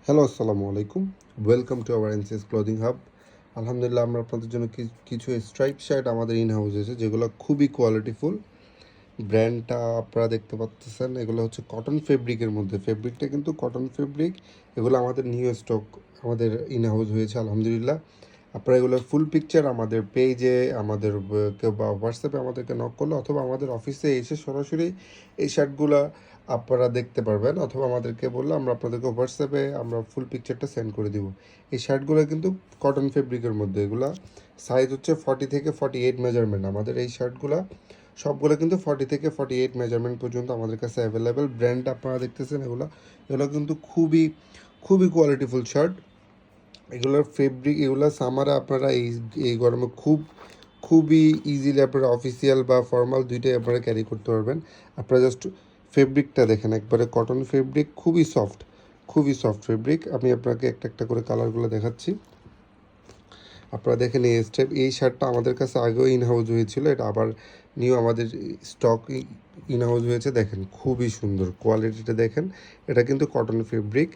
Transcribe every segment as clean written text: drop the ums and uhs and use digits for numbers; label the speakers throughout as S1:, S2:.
S1: Hello, আসসালামু আলাইকুম। Welcome to our NCS clothing hub. আলহামদুলিল্লাহ, আমরা আপনাদের জন্য কিছু স্ট্রাইপ শার্ট আমাদের ইন হাউস এসে যেগুলো খুবই কোয়ালিটিফুল। ব্র্যান্ডটা আপনারা দেখতে পাচ্ছেন, এগুলো হচ্ছে কটন ফেব্রিকের মধ্যে। ফেব্রিকটা কিন্তু কটন ফেব্রিক। এগুলো আমাদের নিউ স্টক আমাদের ইন হাউস হয়েছে আলহামদুলিল্লাহ। আপনারা এগুলোর ফুল পিকচার আমাদের পেজে, আমাদের কেউ বা হোয়াটসঅ্যাপে আমাদেরকে নক করলে অথবা আমাদের অফিসে এসে সরাসরি এই শার্টগুলো আপনারা দেখতে পারবেন, অথবা আমাদেরকে বললে আমরা আপনাদেরকে হোয়াটসঅ্যাপে আমরা ফুল পিকচারটা সেন্ড করে দিব। এই শার্টগুলো কিন্তু কটন ফেব্রিকের মধ্যে। এগুলো সাইজ হচ্ছে 40 থেকে 48 মেজারমেন্ট। আমাদের এই শার্টগুলো সবগুলো কিন্তু 40 থেকে 48 মেজারমেন্ট পর্যন্ত আমাদের কাছে অ্যাভেলেবেল। ব্র্যান্ড আপনারা দেখতেছেন, এগুলো এগুলো কিন্তু খুবই খুবই কোয়ালিটিফুল শার্ট। এগুলোর ফেব্রিক, এগুলো সামারে আপনারা এই গরমে খুবই ইজিলি আপনারা অফিসিয়াল বা ফর্মাল দুইটাই আপনারা ক্যারি করতে পারবেন। আপনারা জাস্ট ফেব্রিকটা দেখেন, একবারে কটন ফেব্রিক, খুবই সফট ফেব্রিক। আমি আপনাকে একটা একটা করে কালারগুলো দেখাচ্ছি। আপনারা দেখেন এই শার্টটা আমাদের কাছে আগেও ইন হাউস হয়েছিল, এটা আবার নিউ আমাদের স্টক ইন হাউস হয়েছে। দেখেন খুবই সুন্দর কোয়ালিটিটা দেখেন। এটা কিন্তু কটন ফেব্রিক,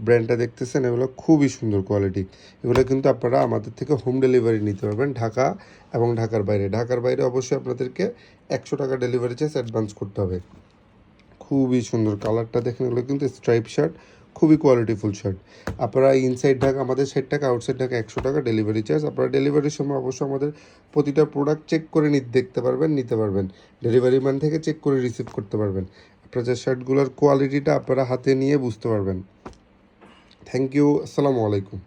S1: ব্র্যান্ডটা দেখতেছেন, এগুলো খুবই সুন্দর কোয়ালিটি। এগুলো কিন্তু আপনারা আমাদের থেকে হোম ডেলিভারি নিতে পারবেন ঢাকা এবং ঢাকার বাইরে অবশ্যই আপনাদেরকে 100 টাকা ডেলিভারি চার্জ অ্যাডভান্স করতে হবে। খুবই সুন্দর কালারটা দেখেন। এগুলো কিন্তু স্ট্রাইপ শার্ট, খুবই কোয়ালিটিফুল শার্ট। আপনারা ইনসাইড ঢাকা আমাদের 60 টাকা, আউটসাইড ঢাকা 100 টাকা ডেলিভারি চার্জ। আপনারা ডেলিভারির সময় অবশ্যই আমাদের প্রতিটা প্রোডাক্ট চেক করে দেখতে পারবেন, নিতে পারবেন। ডেলিভারি ম্যান থেকে চেক করে রিসিভ করতে পারবেন। আপনারা যে শার্টগুলোর কোয়ালিটিটা আপনারা হাতে নিয়ে বুঝতে পারবেন। থ্যাংক ইউ, আসসালামু আলাইকুম।